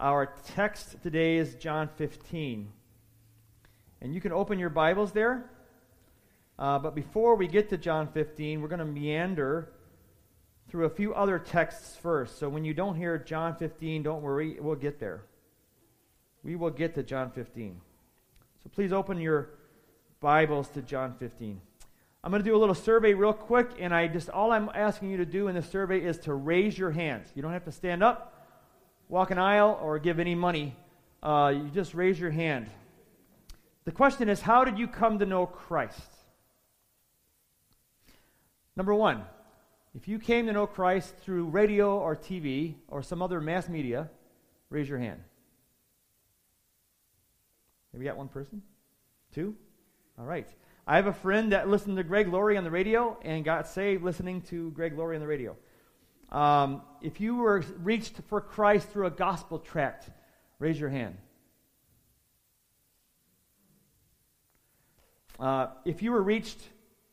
Our text today is John 15. And you can open your Bibles there. But before we get to John 15, we're going to meander through a few other texts first. So when you don't hear John 15, don't worry, we'll get there. We will get to John 15. So please open your Bibles to John 15. I'm going to do a little survey real quick, and all I'm asking you to do in this survey is to raise your hands. You don't have to stand up, walk an aisle, or give any money. You just raise your hand. The question is, how did you come to know Christ? Number one, if you came to know Christ through radio or TV or some other mass media, raise your hand. Have we got one person? Two? All right. I have a friend that listened to Greg Laurie on the radio and got saved listening to Greg Laurie on the radio. If you were reached for Christ through a gospel tract, raise your hand. If you were reached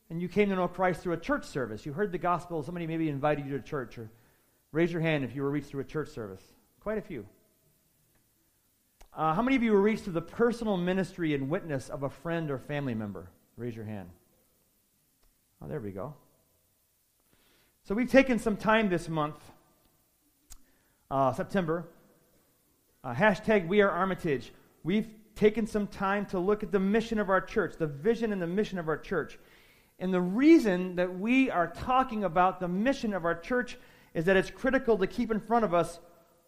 and you came to know Christ through a church service, you heard the gospel, somebody maybe invited you to church, or raise your hand if you were reached through a church service. Quite a few. How many of you were reached through the personal ministry and witness of a friend or family member? Raise your hand. Oh, there we go. So we've taken some time this month, September, hashtag We Are Armitage. We've taken some time to look at the mission of our church, the vision and the mission of our church. And the reason that we are talking about the mission of our church is that it's critical to keep in front of us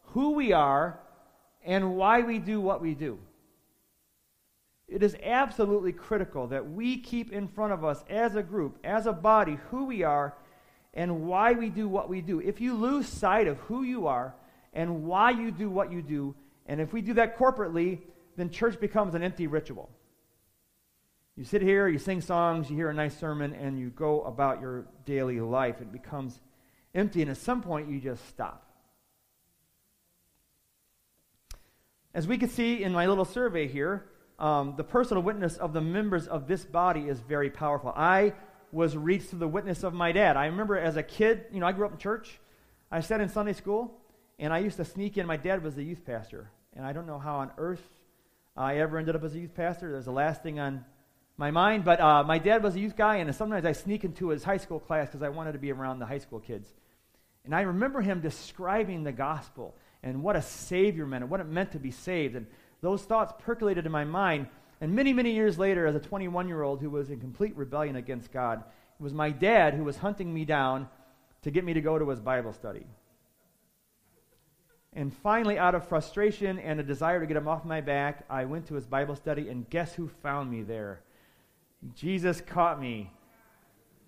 who we are and why we do what we do. It is absolutely critical that we keep in front of us as a group, as a body, who we are and why we do what we do. If you lose sight of who you are and why you do what you do, and if we do that corporately, then church becomes an empty ritual. You sit here, you sing songs, you hear a nice sermon, and you go about your daily life. It becomes empty, and at some point you just stop. As we can see in my little survey here, the personal witness of the members of this body is very powerful. I was reached through the witness of my dad. I remember as a kid, I grew up in church. I sat in Sunday school, and I used to sneak in. My dad was the youth pastor, and I don't know how on earth I ever ended up as a youth pastor. There's the last thing on my mind, but my dad was a youth guy, and sometimes I sneak into his high school class because I wanted to be around the high school kids. And I remember him describing the gospel and what a Savior meant and what it meant to be saved. And those thoughts percolated in my mind. And many, many years later, as a 21-year-old who was in complete rebellion against God, it was my dad who was hunting me down to get me to go to his Bible study. And finally, out of frustration and a desire to get him off my back, I went to his Bible study, and guess who found me there? Jesus caught me.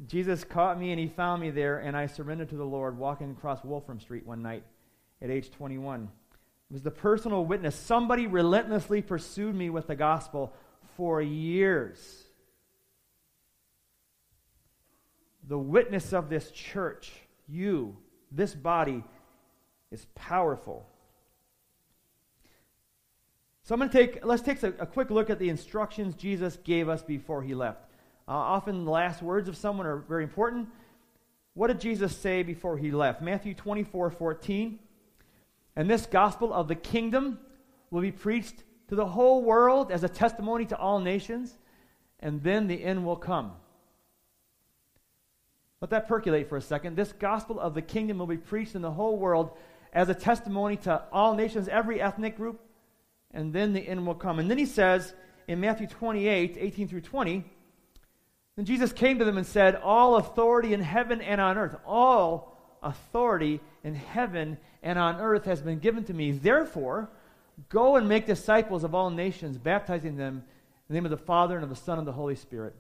Jesus caught me, and he found me there, and I surrendered to the Lord walking across Wolfram Street one night at age 21. It was the personal witness. Somebody relentlessly pursued me with the gospel for years. The witness of this church, you, this body, is powerful. So let's take a quick look at the instructions Jesus gave us before he left. Often the last words of someone are very important. What did Jesus say before he left? Matthew 24:14. And this gospel of the kingdom will be preached to the whole world as a testimony to all nations, and then the end will come. Let that percolate for a second. This gospel of the kingdom will be preached in the whole world as a testimony to all nations, every ethnic group, and then the end will come. And then he says in Matthew 28:18 through 20, then Jesus came to them and said, all authority in heaven and on earth, all authority in heaven and on earth has been given to me. Therefore, go and make disciples of all nations, baptizing them in the name of the Father and of the Son and the Holy Spirit,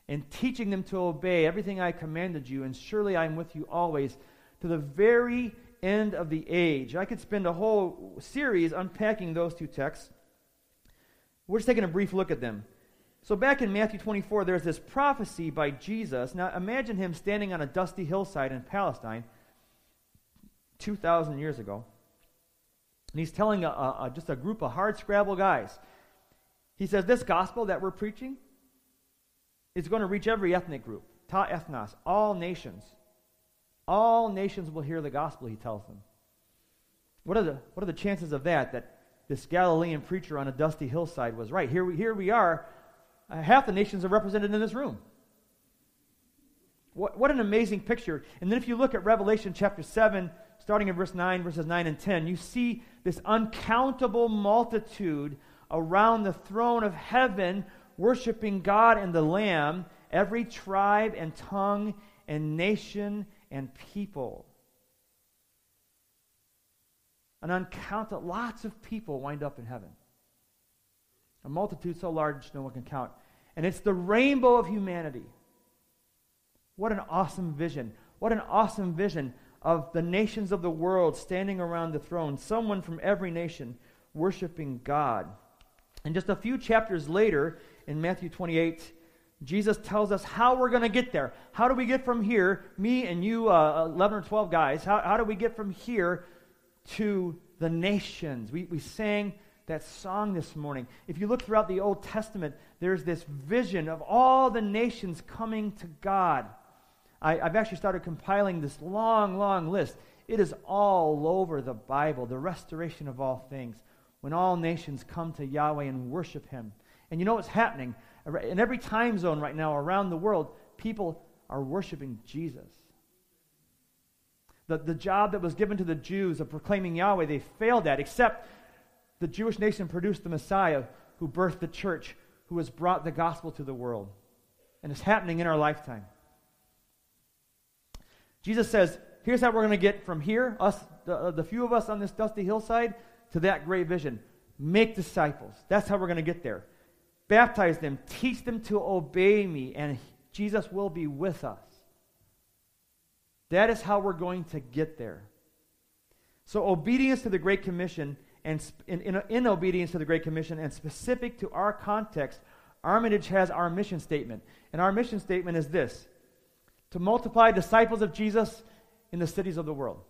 and teaching them to obey everything I commanded you, and surely I am with you always to the very end of the age. I could spend a whole series unpacking those two texts. We're just taking a brief look at them. So back in Matthew 24, there's this prophecy by Jesus. Now imagine him standing on a dusty hillside in Palestine 2,000 years ago. And he's telling just a group of hard-scrabble guys. He says, this gospel that we're preaching is going to reach every ethnic group. Ta ethnos, all nations. All nations will hear the gospel, he tells them. What are the chances of that this Galilean preacher on a dusty hillside was right? Here we are. Half the nations are represented in this room. What an amazing picture. And then if you look at Revelation chapter 7, starting in verses 9 and 10, you see this uncountable multitude around the throne of heaven worshiping God and the Lamb, every tribe and tongue and nation and people. An uncountable, lots of people wind up in heaven. A multitude so large no one can count. And it's the rainbow of humanity. What an awesome vision. What an awesome vision of the nations of the world standing around the throne, someone from every nation worshiping God. And just a few chapters later, in Matthew 28, Jesus tells us how we're going to get there. How do we get from here, me and you, 11 or 12 guys, how do we get from here to the nations? We sang that song this morning. If you look throughout the Old Testament, there's this vision of all the nations coming to God. I've actually started compiling this long, long list. It is all over the Bible, the restoration of all things, when all nations come to Yahweh and worship Him. And you know what's happening? In every time zone right now around the world, people are worshiping Jesus. The job that was given to the Jews of proclaiming Yahweh, they failed at, except the Jewish nation produced the Messiah who birthed the church, who has brought the gospel to the world. And it's happening in our lifetime. Jesus says, here's how we're going to get from here, the few of us on this dusty hillside, to that great vision. Make disciples. That's how we're going to get there. Baptize them, teach them to obey me, and Jesus will be with us. That is how we're going to get there. So obedience to the Great Commission, and in obedience to the Great Commission, and specific to our context, Armitage has our mission statement. And our mission statement is this: to multiply disciples of Jesus in the cities of the world.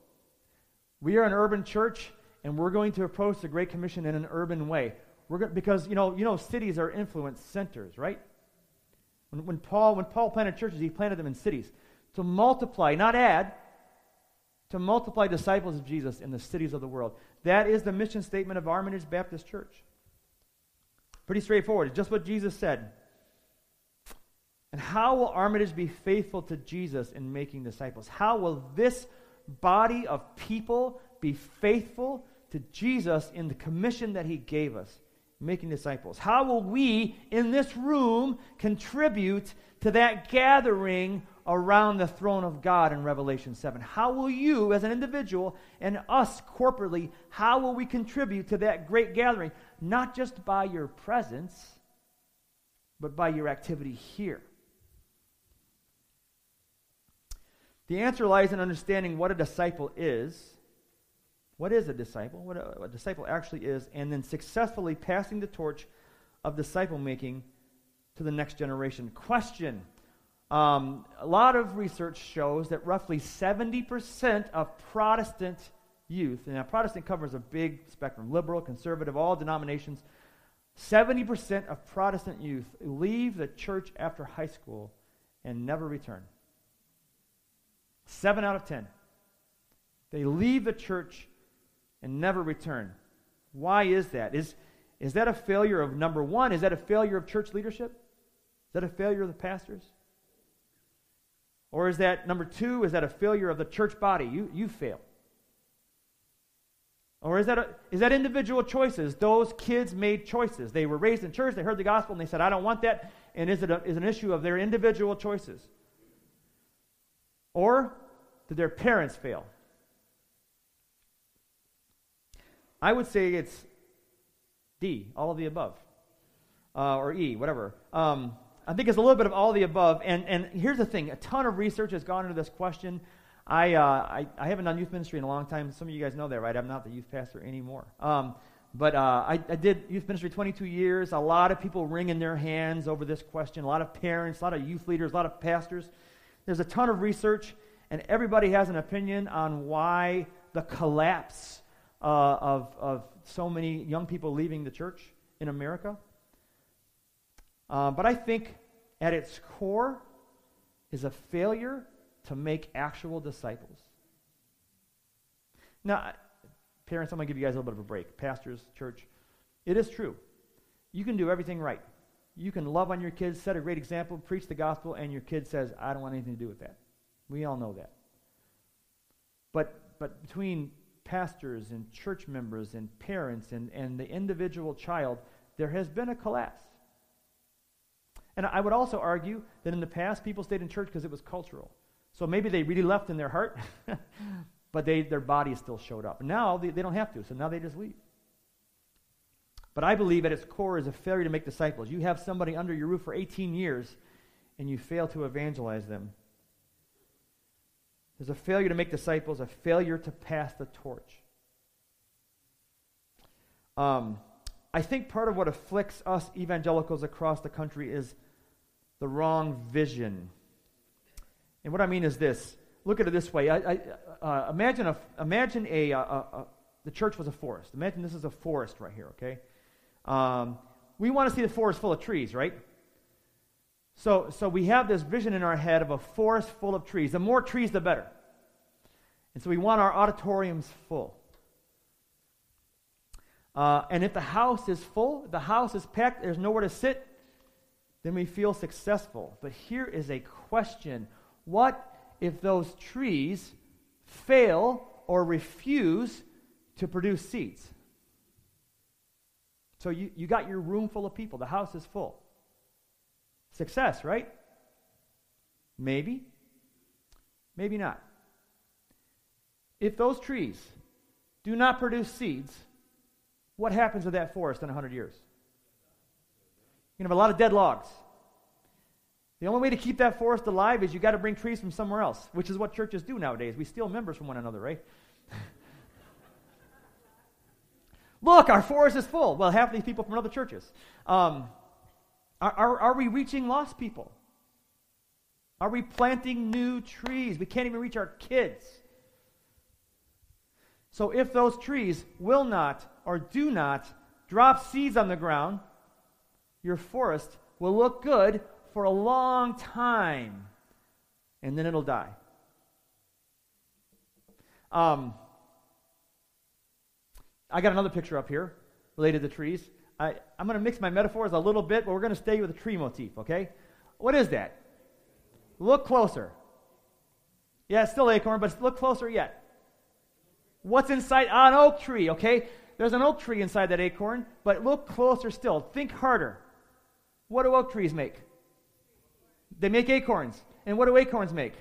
We are an urban church, and we're going to approach the Great Commission in an urban way. Because you know cities are influence centers, right? When Paul planted churches, he planted them in cities to multiply, not add, to multiply disciples of Jesus in the cities of the world. That is the mission statement of Armitage Baptist Church. Pretty straightforward. It's just what Jesus said. And how will Armitage be faithful to Jesus in making disciples? How will this body of people be faithful to Jesus in the commission that He gave us, making disciples? How will we in this room contribute to that gathering around the throne of God in Revelation 7? How will you as an individual and us corporately, how will we contribute to that great gathering? Not just by your presence, but by your activity here. The answer lies in understanding what a disciple is. What is a disciple? What a disciple actually is, and then successfully passing the torch of disciple making to the next generation. Question. A lot of research shows that roughly 70% of Protestant youth, and now Protestant covers a big spectrum, liberal, conservative, all denominations, 70% of Protestant youth leave the church after high school and never return. 7 out of 10. They leave the church and never return. Why is that? Is that a failure of, number one, is that a failure of church leadership? Is that a failure of the pastors? Or is that, number two, is that a failure of the church body? You fail. Or is that individual choices? Those kids made choices. They were raised in church, they heard the gospel, and they said, I don't want that. And is an issue of their individual choices? Or did their parents fail? I would say it's D, all of the above. Or E, whatever. I think it's a little bit of all of the above. And here's the thing. A ton of research has gone into this question. I haven't done youth ministry in a long time. Some of you guys know that, right? I'm not the youth pastor anymore. But I did youth ministry 22 years. A lot of people wringing their hands over this question. A lot of parents, a lot of youth leaders, a lot of pastors. There's a ton of research, and everybody has an opinion on why the collapse of so many young people leaving the church in America. But I think at its core is a failure to make actual disciples. Now, Parents, I'm going to give you guys a little bit of a break. Pastors, church, it is true. You can do everything right. You can love on your kids, set a great example, preach the gospel, and your kid says, I don't want anything to do with that. We all know that. But between pastors and church members and parents and the individual child, there has been a collapse. And I would also argue that in the past, people stayed in church because it was cultural. So maybe they really left in their heart, but their body still showed up. Now they don't have to, so now they just leave. But I believe at its core is a failure to make disciples. You have somebody under your roof for 18 years, and you fail to evangelize them. There's a failure to make disciples, a failure to pass the torch. I think part of what afflicts us evangelicals across the country is the wrong vision. And what I mean is this. Look at it this way. Imagine the church was a forest. Imagine this is a forest right here, okay? We want to see the forest full of trees, right? So we have this vision in our head of a forest full of trees. The more trees, the better. And so we want our auditoriums full. And if the house is full, the house is packed, there's nowhere to sit, then we feel successful. But here is a question. What if those trees fail or refuse to produce seeds? So you got your room full of people. The house is full. Success, right? Maybe. Maybe not. If those trees do not produce seeds, what happens to that forest in 100 years? You're going to have a lot of dead logs. The only way to keep that forest alive is you got to bring trees from somewhere else, which is what churches do nowadays. We steal members from one another, right? Look, our forest is full. Well, half these people from other churches. Are we reaching lost people? Are we planting new trees? We can't even reach our kids. So if those trees will not or do not drop seeds on the ground, your forest will look good for a long time, and then it'll die. I got another picture up here related to trees. I'm going to mix my metaphors a little bit, but we're going to stay with the tree motif, okay? What is that? Look closer. Yeah, it's still acorn, but look closer yet. What's inside an oak tree, okay? There's an oak tree inside that acorn, but look closer still. Think harder. What do oak trees make? They make acorns. And what do acorns make?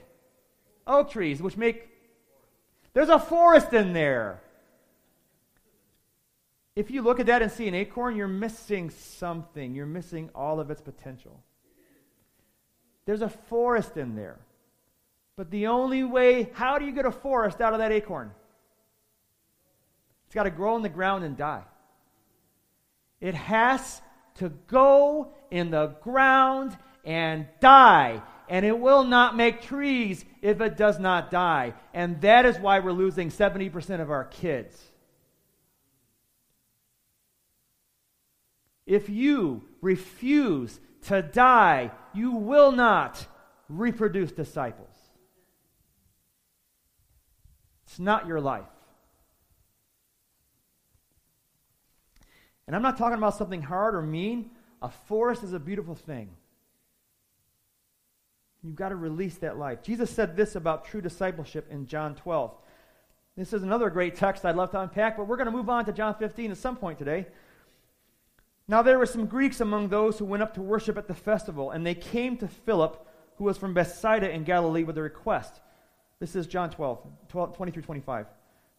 Oak trees, which make... There's a forest in there. If you look at that and see an acorn, you're missing something. You're missing all of its potential. There's a forest in there. But the only way, how do you get a forest out of that acorn? It's got to grow in the ground and die. It has to go in the ground and die. And it will not make trees if it does not die. And that is why we're losing 70% of our kids. If you refuse to die, you will not reproduce disciples. It's not your life. And I'm not talking about something hard or mean. A forest is a beautiful thing. You've got to release that life. Jesus said this about true discipleship in John 12. This is another great text I'd love to unpack, but we're going to move on to John 15 at some point today. Now there were some Greeks among those who went up to worship at the festival, and they came to Philip, who was from Bethsaida in Galilee, with a request. This is John 12, 20 through 25.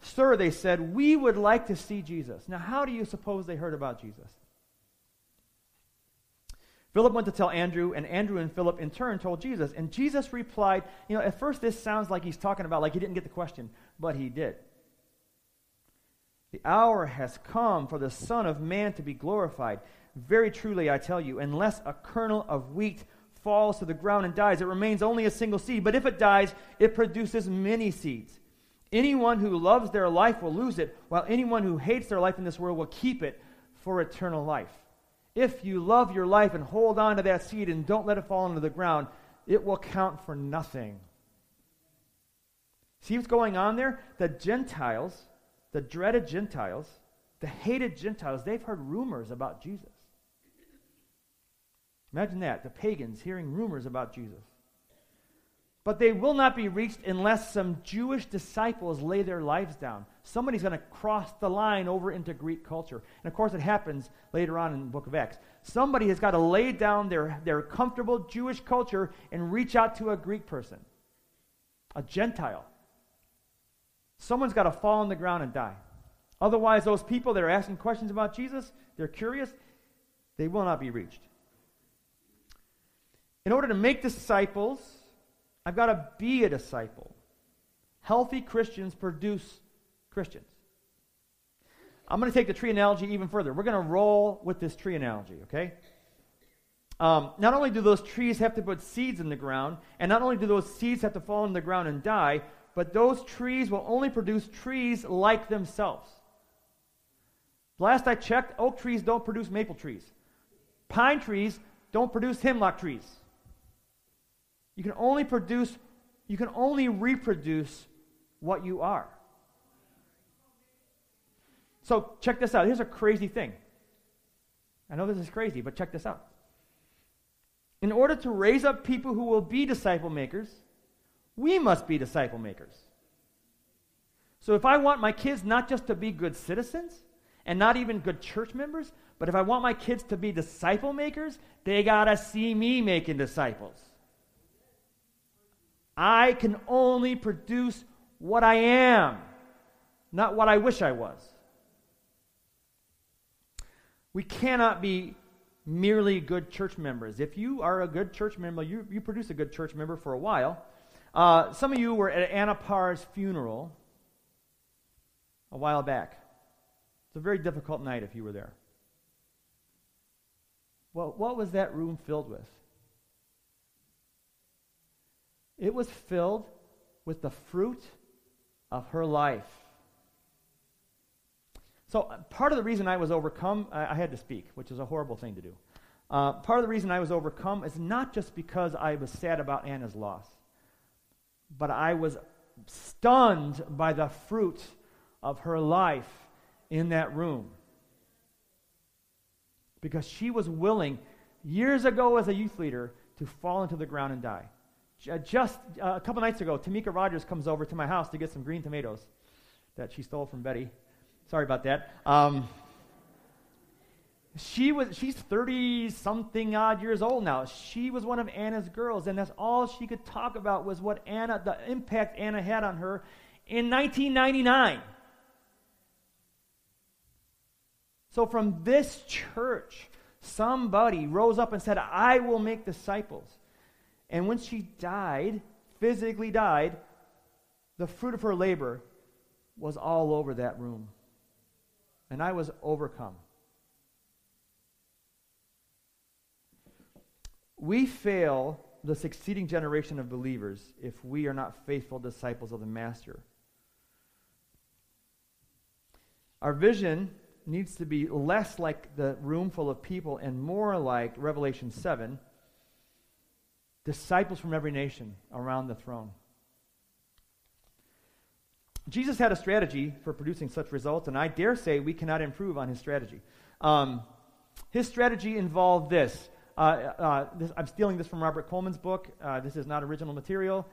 Sir, they said, we would like to see Jesus. Now, how do you suppose they heard about Jesus? Philip went to tell Andrew, and Andrew and Philip in turn told Jesus. And Jesus replied, at first this sounds like he's talking about like he didn't get the question, but he did. The hour has come for the Son of Man to be glorified. Very truly, I tell you, unless a kernel of wheat falls to the ground and dies, it remains only a single seed. But if it dies, it produces many seeds. Anyone who loves their life will lose it, while anyone who hates their life in this world will keep it for eternal life. If you love your life and hold on to that seed and don't let it fall into the ground, it will count for nothing. See what's going on there? The Gentiles, the dreaded Gentiles, the hated Gentiles, they've heard rumors about Jesus. Imagine that, the pagans hearing rumors about Jesus. But they will not be reached unless some Jewish disciples lay their lives down. Somebody's going to cross the line over into Greek culture. And of course it happens later on in the book of Acts. Somebody has got to lay down their comfortable Jewish culture and reach out to a Greek person, a Gentile. Someone's got to fall on the ground and die. Otherwise, those people that are asking questions about Jesus, they're curious, they will not be reached. In order to make disciples, I've got to be a disciple. Healthy Christians produce Christians. I'm going to take the tree analogy even further. We're going to roll with this tree analogy, okay? Not only do those trees have to put seeds in the ground, and not only do those seeds have to fall in the ground and die, but those trees will only produce trees like themselves. Last I checked, oak trees don't produce maple trees. Pine trees don't produce hemlock trees. You can only reproduce what you are. So check this out. Here's a crazy thing. I know this is crazy, but check this out. In order to raise up people who will be disciple makers, we must be disciple makers. So if I want my kids not just to be good citizens and not even good church members, but if I want my kids to be disciple makers, they got to see me making disciples. I can only produce what I am, not what I wish I was. We cannot be merely good church members. If you are a good church member, you produce a good church member for a while. Some of you were at Anna Parr's funeral a while back. It's a very difficult night if you were there. Well, what was that room filled with? It was filled with the fruit of her life. So part of the reason I was overcome, I had to speak, which is a horrible thing to do. Part of the reason I was overcome is not just because I was sad about Anna's loss, but I was stunned by the fruit of her life in that room. Because she was willing, years ago as a youth leader, to fall into the ground and die. Just a couple nights ago, Tamika Rogers comes over to my house to get some green tomatoes that she stole from Betty. Sorry about that. She's 30-something odd years old now. She was one of Anna's girls, and that's all she could talk about was the impact Anna had on her in 1999. So from this church, somebody rose up and said, I will make disciples. And when she died, physically died, the fruit of her labor was all over that room. And I was overcome. We fail the succeeding generation of believers if we are not faithful disciples of the Master. Our vision needs to be less like the room full of people and more like Revelation 7, disciples from every nation around the throne. Jesus had a strategy for producing such results, and I dare say we cannot improve on his strategy. His strategy involved this. I'm stealing this from Robert Coleman's book. This is not original material.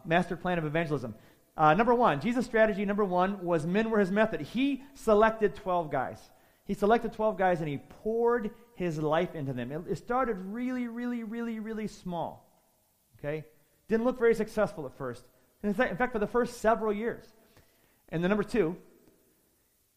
Master Plan of Evangelism. Number one, Jesus' strategy, number one, was men were his method. He selected 12 guys. He selected 12 guys, and he poured his life into them. It started really, really, really, really small. Okay? Didn't look very successful at first. In fact, for the first several years. And then number two,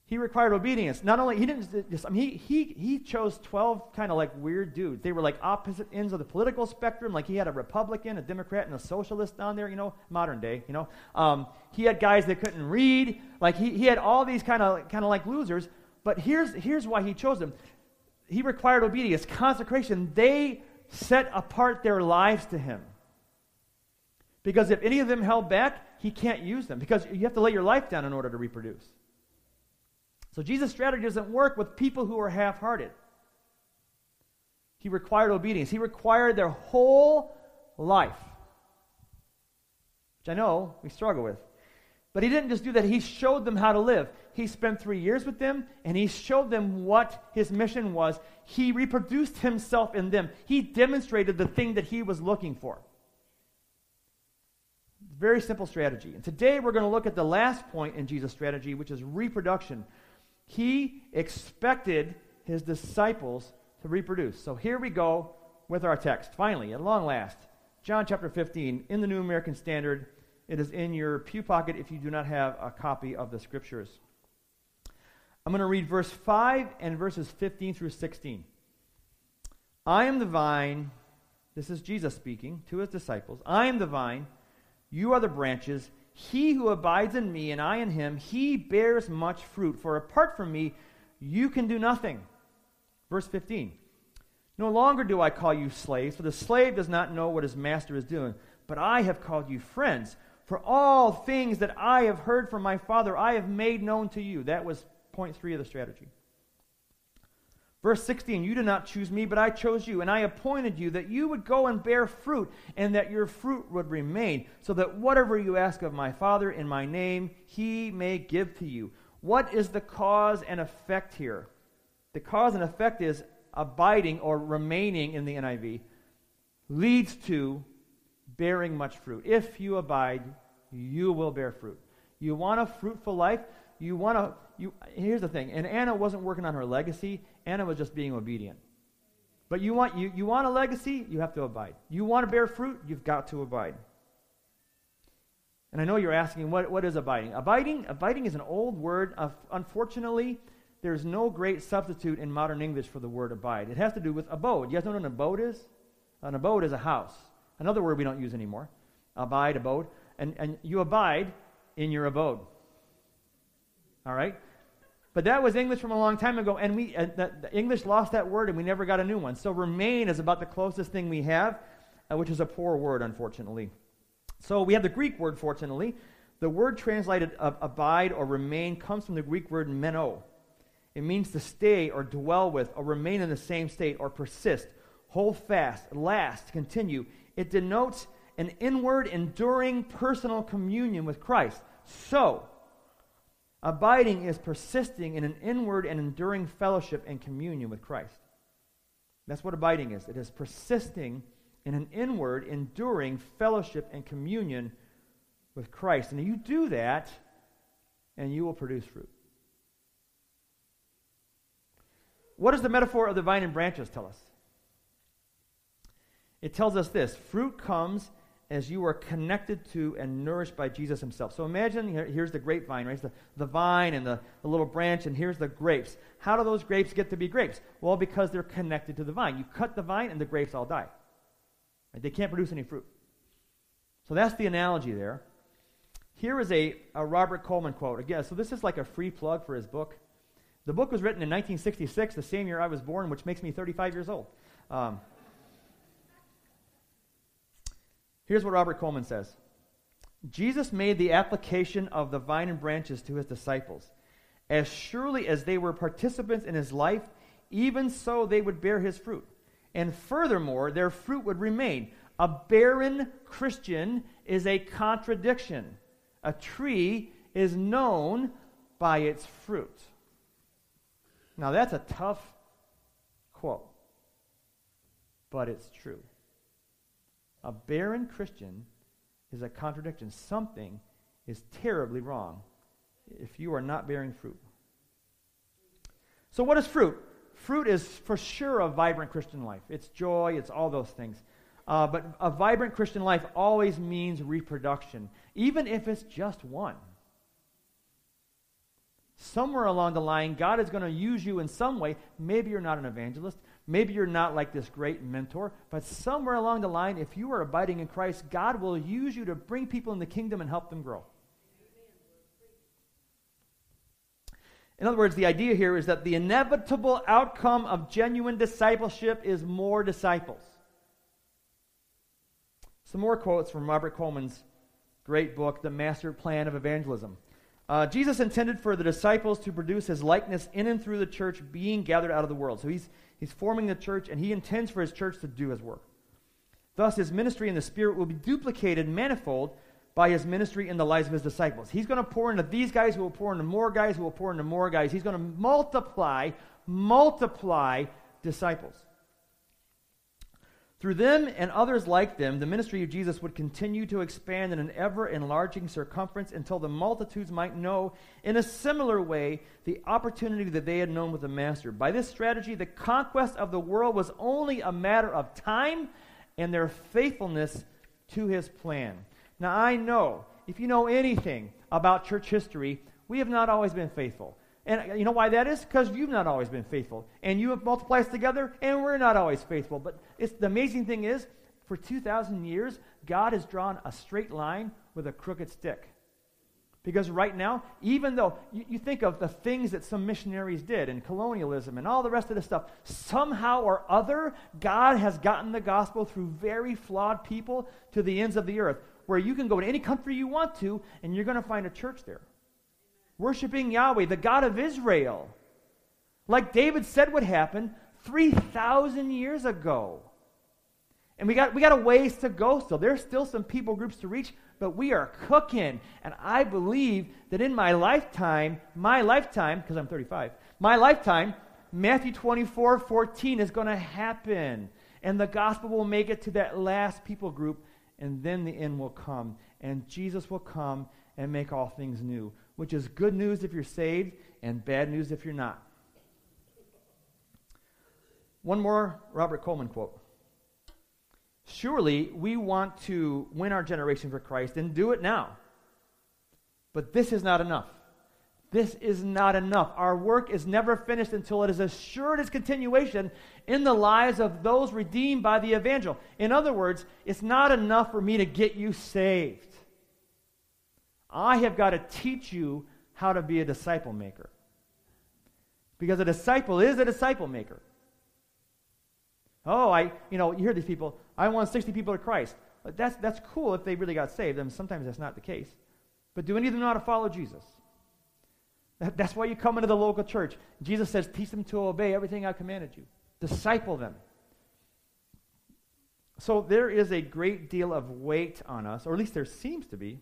he required obedience. Not only, he didn't just, he chose 12 kind of like weird dudes. They were like opposite ends of the political spectrum. Like he had a Republican, a Democrat, and a socialist down there, modern day, He had guys that couldn't read. Like he had all these kind of like losers. But here's why he chose them. He required obedience, consecration. They set apart their lives to him. Because if any of them held back, he can't use them. Because you have to lay your life down in order to reproduce. So Jesus' strategy doesn't work with people who are half-hearted. He required obedience. He required their whole life, which I know we struggle with. But he didn't just do that. He showed them how to live. He spent 3 years with them, and he showed them what his mission was. He reproduced himself in them. He demonstrated the thing that he was looking for. Very simple strategy. And today we're going to look at the last point in Jesus' strategy, which is reproduction. He expected his disciples to reproduce. So here we go with our text. Finally, at long last, John chapter 15, in the New American Standard. It is in your pew pocket if you do not have a copy of the Scriptures. I'm going to read verse 5 and verses 15 through 16. I am the vine. This is Jesus speaking to his disciples. I am the vine. You are the branches. He who abides in me and I in him, he bears much fruit. For apart from me, you can do nothing. Verse 15. No longer do I call you slaves, for the slave does not know what his master is doing. But I have called you friends. For all things that I have heard from my Father, I have made known to you. That was point 3 of the strategy. Verse 16, you did not choose me, but I chose you, and I appointed you that you would go and bear fruit, and that your fruit would remain, so that whatever you ask of my Father in my name, he may give to you. What is the cause and effect here? The cause and effect is abiding or remaining in the NIV leads to bearing much fruit. If you abide, you will bear fruit. You want a fruitful life? Here's the thing, and Anna wasn't working on her legacy. Anna was just being obedient. But you want a legacy? You have to abide. You want to bear fruit? You've got to abide. And I know you're asking, what is abiding? Abiding is an old word. Unfortunately, there's no great substitute in modern English for the word abide. It has to do with abode. You guys know what an abode is? An abode is a house. Another word we don't use anymore. Abide, abode. And you abide in your abode. All right? But that was English from a long time ago, and the English lost that word, and we never got a new one. So remain is about the closest thing we have, which is a poor word, unfortunately. So we have the Greek word, fortunately. The word translated abide or remain comes from the Greek word meno. It means to stay or dwell with or remain in the same state or persist, hold fast, last, continue. It denotes an inward, enduring, personal communion with Christ. So, abiding is persisting in an inward and enduring fellowship and communion with Christ. That's what abiding is. It is persisting in an inward, enduring fellowship and communion with Christ. And you do that, and you will produce fruit. What does the metaphor of the vine and branches tell us? It tells us this: fruit comes as you are connected to and nourished by Jesus himself. So imagine, here's the grapevine, right? It's the vine and the little branch, and here's the grapes. How do those grapes get to be grapes? Well, because they're connected to the vine. You cut the vine and the grapes all die. Right? They can't produce any fruit. So that's the analogy there. Here is a Robert Coleman quote. Again, so this is like a free plug for his book. The book was written in 1966, the same year I was born, which makes me 35 years old. Here's what Robert Coleman says. Jesus made the application of the vine and branches to his disciples. As surely as they were participants in his life, even so they would bear his fruit. And furthermore, their fruit would remain. A barren Christian is a contradiction. A tree is known by its fruit. Now that's a tough quote, but it's true. A barren Christian is a contradiction. Something is terribly wrong if you are not bearing fruit. So what is fruit? Fruit is for sure a vibrant Christian life. It's joy, it's all those things. But a vibrant Christian life always means reproduction, even if it's just one. Somewhere along the line, God is going to use you in some way. Maybe you're not an evangelist. Maybe you're not like this great mentor. But somewhere along the line, if you are abiding in Christ, God will use you to bring people in the kingdom and help them grow. In other words, the idea here is that the inevitable outcome of genuine discipleship is more disciples. Some more quotes from Robert Coleman's great book, The Master Plan of Evangelism. Jesus intended for the disciples to produce his likeness in and through the church being gathered out of the world. So he's forming the church, and he intends for his church to do his work. Thus, his ministry in the Spirit will be duplicated manifold by his ministry in the lives of his disciples. He's going to pour into these guys who will pour into more guys who will pour into more guys. He's going to multiply disciples. Through them and others like them, the ministry of Jesus would continue to expand in an ever-enlarging circumference until the multitudes might know in a similar way the opportunity that they had known with the Master. By this strategy, the conquest of the world was only a matter of time and their faithfulness to his plan. Now, I know, if you know anything about church history, we have not always been faithful. And you know why that is? Because you've not always been faithful. And you have multiplied us together, and we're not always faithful. But the amazing thing is, for 2,000 years, God has drawn a straight line with a crooked stick. Because right now, even though you think of the things that some missionaries did, and colonialism, and all the rest of this stuff, somehow or other, God has gotten the gospel through very flawed people to the ends of the earth, where you can go to any country you want to, and you're going to find a church there. Worshiping Yahweh, the God of Israel. Like David said would happen 3,000 years ago. And we got a ways to go still. There's still some people groups to reach, but we are cooking. And I believe that in my lifetime, because I'm 35, my lifetime, Matthew 24:14 is going to happen. And the gospel will make it to that last people group, and then the end will come. And Jesus will come and make all things new, which is good news if you're saved and bad news if you're not. One more Robert Coleman quote. Surely we want to win our generation for Christ and do it now. But this is not enough. This is not enough. Our work is never finished until it is assured its continuation in the lives of those redeemed by the evangel. In other words, it's not enough for me to get you saved. I have got to teach you how to be a disciple maker. Because a disciple is a disciple maker. Oh, you hear these people, I want 60 people to Christ. But that's cool if they really got saved, and sometimes that's not the case. But do any of them know how to follow Jesus? That's why you come into the local church. Jesus says, teach them to obey everything I commanded you. Disciple them. So there is a great deal of weight on us, or at least there seems to be.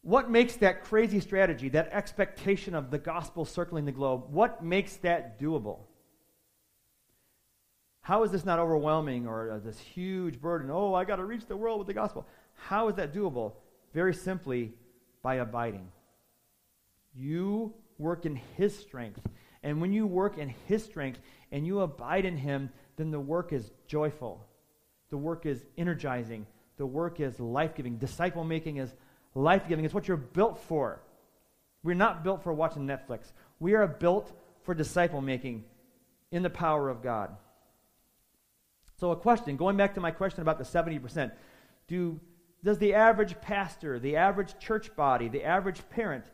What makes that crazy strategy, that expectation of the gospel circling the globe, what makes that doable? How is this not overwhelming or this huge burden? Oh, I got to reach the world with the gospel. How is that doable? Very simply, by abiding. You work in his strength. And when you work in his strength and you abide in him, then the work is joyful. The work is energizing. The work is life-giving. Disciple making is life-giving. It's what you're built for. We're not built for watching Netflix. We are built for disciple making in the power of God. So a question, going back to my question about the 70%, does the average pastor, the average church body, the average parent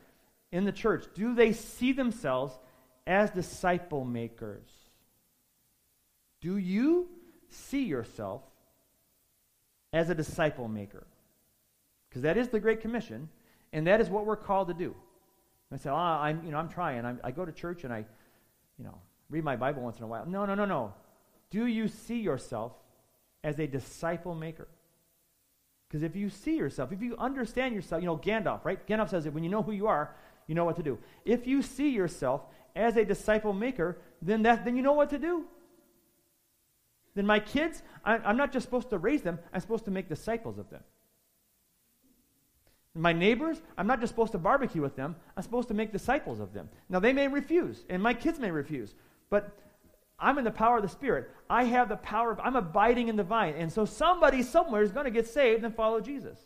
in the church, do they see themselves as disciple makers? Do you see yourself as a disciple maker? Because that is the Great Commission, and that is what we're called to do. I say, I'm trying. I go to church and I read my Bible once in a while. No. Do you see yourself as a disciple maker? Because if you see yourself, if you understand yourself, Gandalf, right? Gandalf says that when you know who you are, you know what to do. If you see yourself as a disciple maker, then you know what to do. Then my kids, I'm not just supposed to raise them, I'm supposed to make disciples of them. My neighbors, I'm not just supposed to barbecue with them, I'm supposed to make disciples of them. Now they may refuse, and my kids may refuse, but I'm in the power of the Spirit. I have the power I'm abiding in the vine. And so somebody somewhere is going to get saved and follow Jesus.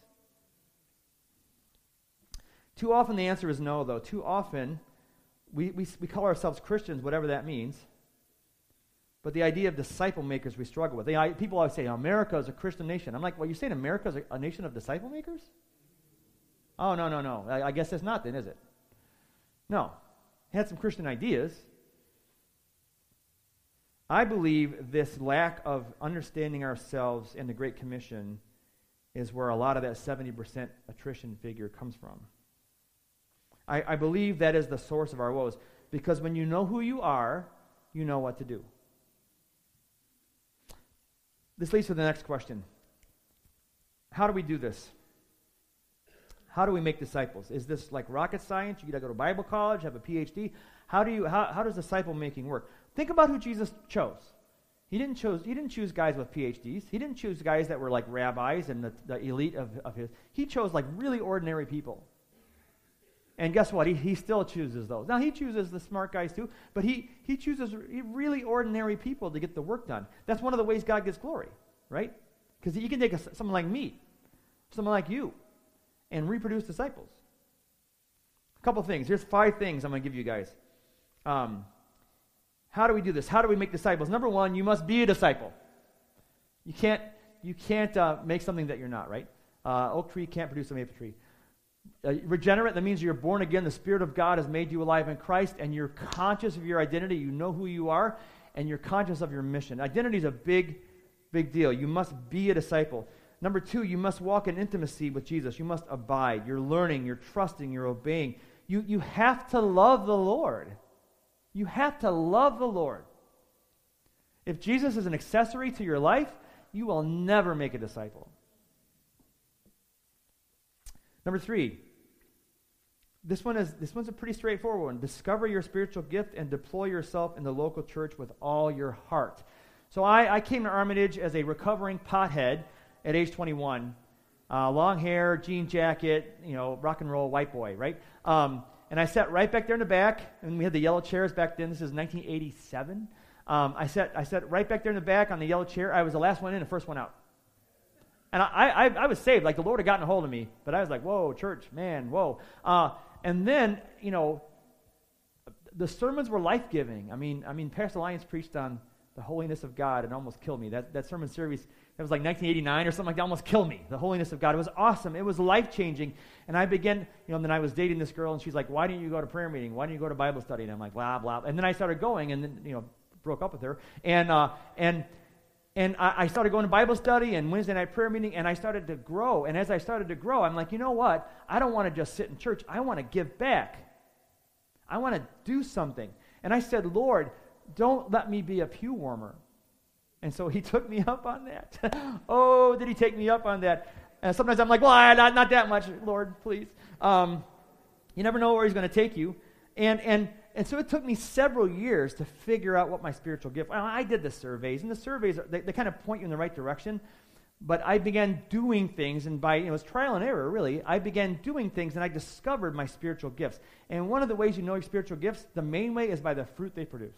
Too often the answer is no, though. Too often we call ourselves Christians, whatever that means. But the idea of disciple makers we struggle with. People always say, America is a Christian nation. I'm like, well, you're saying America is a nation of disciple makers? Oh, no. I guess that's not then, is it? No. It had some Christian ideas. I believe this lack of understanding ourselves in the Great Commission is where a lot of that 70% attrition figure comes from. I believe that is the source of our woes, because when you know who you are, you know what to do. This leads to the next question. How do we do this? How do we make disciples? Is this like rocket science? You got to go to Bible college, have a PhD? How does disciple making work? Think about who Jesus chose. He didn't choose guys with PhDs. He didn't choose guys that were like rabbis and the elite of his. He chose like really ordinary people. And guess what? He still chooses those. Now, he chooses the smart guys too, but he chooses really ordinary people to get the work done. That's one of the ways God gets glory, right? Because he can take someone like me, someone like you, and reproduce disciples. A couple things. Here's 5 things I'm going to give you guys. How do we do this? How do we make disciples? Number 1, you must be a disciple. You can't make something that you're not, right? Oak tree can't produce a maple tree. Regenerate, that means you're born again. The Spirit of God has made you alive in Christ, and you're conscious of your identity. You know who you are, and you're conscious of your mission. Identity is a big deal. You must be a disciple. Number 2, you must walk in intimacy with Jesus. You must abide. You're learning, you're trusting, you're obeying. You have to love the Lord. You have to love the Lord. If Jesus is an accessory to your life, you will never make a disciple. Number 3, this one's a pretty straightforward one. Discover your spiritual gift and deploy yourself in the local church with all your heart. So I came to Armitage as a recovering pothead at age 21. Long hair, jean jacket, rock and roll white boy, right? And I sat right back there in the back, and we had the yellow chairs back then. This is 1987. I sat right back there in the back on the yellow chair. I was the last one in, the first one out. And I was saved, like the Lord had gotten a hold of me. But I was like, whoa, church, man, whoa. And then, the sermons were life-giving. I mean, Pastor Lyons preached on the holiness of God and almost killed me. That sermon series, that was like 1989 or something like that, almost killed me. The holiness of God. It was awesome. It was life-changing. And I began, then I was dating this girl, and she's like, why didn't you go to prayer meeting? Why didn't you go to Bible study? And I'm like, blah, blah. And then I started going, and then, broke up with her. And I started going to Bible study and Wednesday night prayer meeting, and I started to grow. And as I started to grow, I'm like, you know what? I don't want to just sit in church. I want to give back. I want to do something. And I said, Lord, don't let me be a pew warmer. And so he took me up on that. Oh, did he take me up on that? And sometimes I'm like, well, not that much, Lord, please. You never know where he's going to take you. And so it took me several years to figure out what my spiritual gift. Well, I did the surveys, and the surveys, they kind of point you in the right direction. But I began doing things, and by, it was trial and error, really. I began doing things, and I discovered my spiritual gifts. And one of the ways you know your spiritual gifts, the main way, is by the fruit they produce.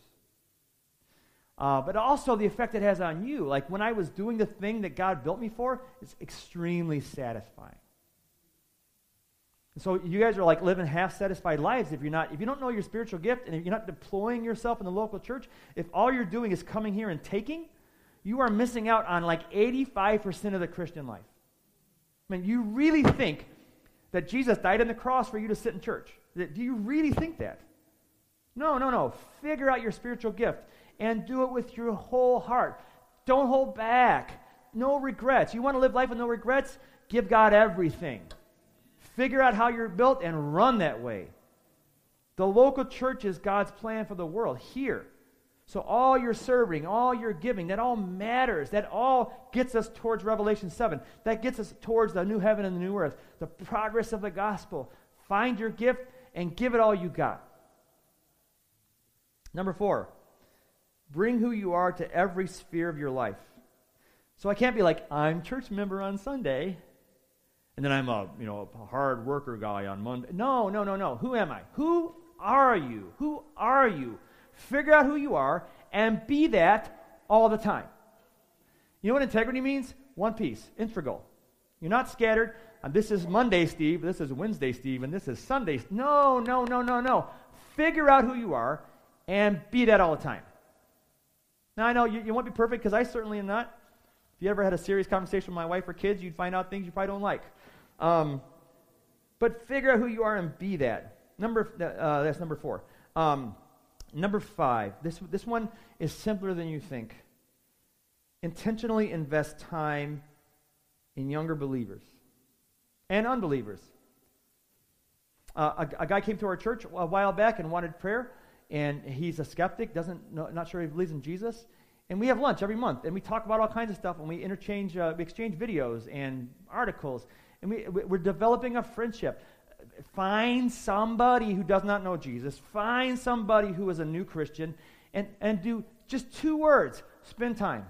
But also the effect it has on you. Like when I was doing the thing that God built me for, it's extremely satisfying. And so you guys are like living half-satisfied lives if you don't know your spiritual gift, and if you're not deploying yourself in the local church. If all you're doing is coming here and taking, you are missing out on like 85% of the Christian life. I mean, you really think that Jesus died on the cross for you to sit in church? Do you really think that? No. Figure out your spiritual gift and do it with your whole heart. Don't hold back. No regrets. You want to live life with no regrets? Give God everything. Figure out how you're built and run that way. The local church is God's plan for the world here. So all your serving, all your giving, that all matters. That all gets us towards Revelation 7. That gets us towards the new heaven and the new earth, the progress of the gospel. Find your gift and give it all you got. Number 4, bring who you are to every sphere of your life. So I can't be like, I'm church member on Sunday, and then I'm a hard worker guy on Monday. No. Who am I? Who are you? Who are you? Figure out who you are and be that all the time. You know what integrity means? One piece, integral. You're not scattered. This is Monday, Steve. This is Wednesday, Steve. And this is Sunday. No. Figure out who you are and be that all the time. Now, I know you won't be perfect because I certainly am not. If you ever had a serious conversation with my wife or kids, you'd find out things you probably don't like. But figure out who you are and be that. That's number 4. Number 5. This one is simpler than you think. Intentionally invest time in younger believers and unbelievers. A guy came to our church a while back and wanted prayer, and he's a skeptic, not sure he believes in Jesus. And we have lunch every month, and we talk about all kinds of stuff, and we exchange videos and articles, and we're developing a friendship. Find somebody who does not know Jesus. Find somebody who is a new Christian, and do just 2 words: spend time.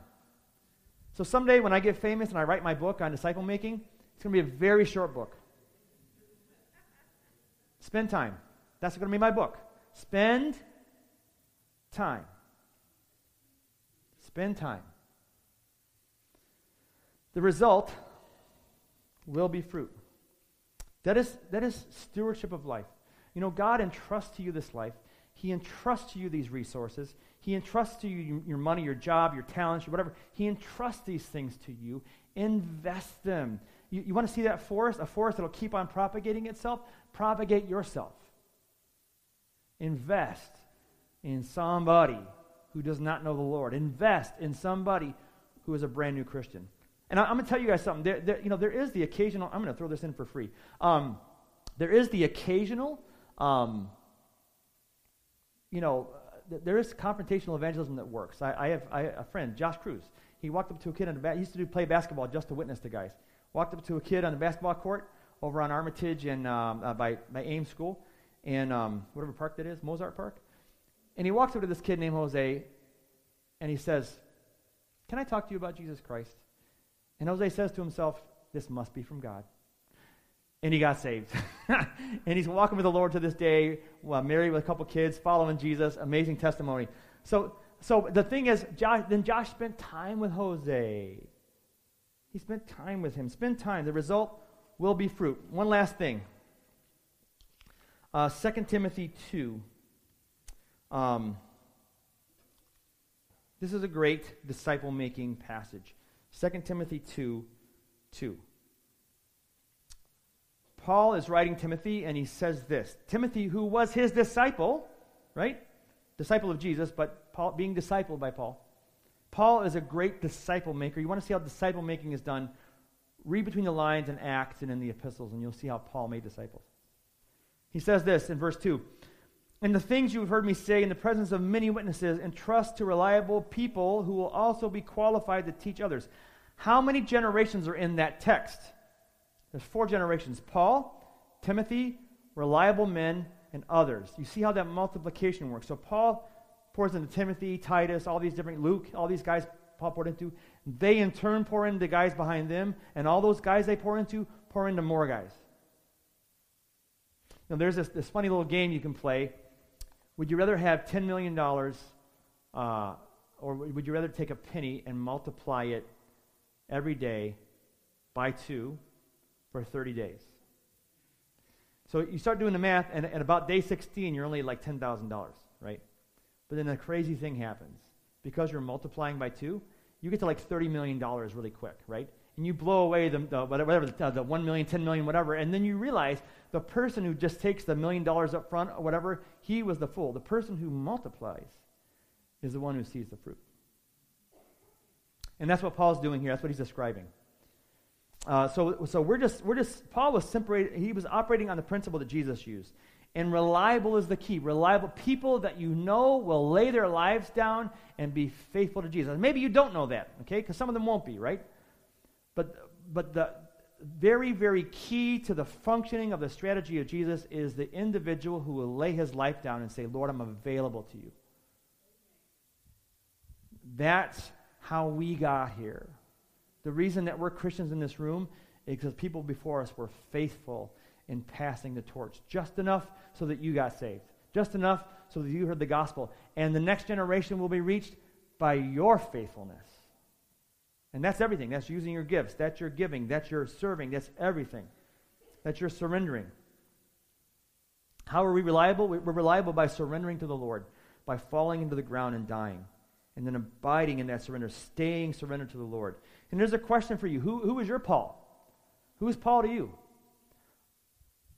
So someday when I get famous and I write my book on disciple making, it's going to be a very short book. Spend time. That's going to be my book. Spend time. Spend time. The result will be fruit. That is stewardship of life. You know, God entrusts to you this life. He entrusts to you these resources. He entrusts to you your money, your job, your talents, your whatever. He entrusts these things to you. Invest them. You want to see that forest? A forest that will keep on propagating itself? Propagate yourself. Invest in somebody who does not know the Lord. Invest in somebody who is a brand new Christian. And I'm going to tell you guys something. There is the occasional, I'm going to throw this in for free. There is the occasional, there is confrontational evangelism that works. I have a friend, Josh Cruz. He walked up to a kid he used to play basketball just to witness to guys. Walked up to a kid on the basketball court over on Armitage and by Ames School, and whatever park that is, Mozart Park. And he walks over to this kid named Jose, and he says, "Can I talk to you about Jesus Christ?" And Jose says to himself, "This must be from God." And he got saved. And he's walking with the Lord to this day, married with a couple kids, following Jesus. Amazing testimony. So the thing is, Josh spent time with Jose. He spent time with him. Spend time. The result will be fruit. One last thing. 2 Timothy 2. This is a great disciple-making passage. 2 Timothy 2:2. Paul is writing Timothy, and he says this. Timothy, who was his disciple, right? Disciple of Jesus, but Paul being discipled by Paul. Paul is a great disciple maker. You want to see how disciple making is done? Read between the lines in Acts and in the epistles, and you'll see how Paul made disciples. He says this in verse 2. "And the things you have heard me say in the presence of many witnesses, entrust to reliable people who will also be qualified to teach others." How many generations are in that text? There's 4 generations. Paul, Timothy, reliable men, and others. You see how that multiplication works. So Paul pours into Timothy, Titus, all these different, Luke, all these guys Paul poured into. They in turn pour into the guys behind them, and all those guys they pour into more guys. Now there's this funny little game you can play. Would you rather have $10 million, or would you rather take a penny and multiply it every day by 2 for 30 days? So you start doing the math, and at about day 16, you're only like $10,000, right? But then a crazy thing happens. Because you're multiplying by 2, you get to like $30 million really quick, right? And you blow away the 1 million, 10 million, whatever, and then you realize the person who just takes the $1 million up front or whatever, he was the fool. The person who multiplies is the one who sees the fruit. And that's what Paul's doing here. That's what he's describing. So we're just Paul was separated. He was operating on the principle that Jesus used. And reliable is the key. Reliable people that you know will lay their lives down and be faithful to Jesus. Maybe you don't know that, okay? Because some of them won't be, right? But the very, very key to the functioning of the strategy of Jesus is the individual who will lay his life down and say, "Lord, I'm available to you." That's how we got here. The reason that we're Christians in this room is because people before us were faithful in passing the torch. Just enough so that you got saved. Just enough so that you heard the gospel. And the next generation will be reached by your faithfulness. And that's everything. That's using your gifts. That's your giving. That's your serving. That's everything. That's your surrendering. How are we reliable? We're reliable by surrendering to the Lord, by falling into the ground and dying, and then abiding in that surrender, staying surrendered to the Lord. And there's a question for you. Who is your Paul? Who is Paul to you?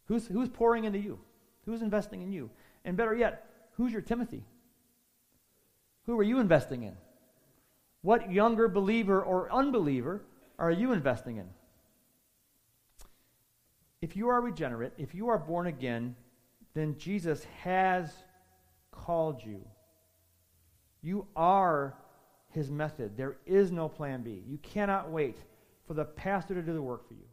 Who's pouring into you? Who's investing in you? And better yet, who's your Timothy? Who are you investing in? What younger believer or unbeliever are you investing in? If you are regenerate, if you are born again, then Jesus has called you. You are his method. There is no plan B. You cannot wait for the pastor to do the work for you.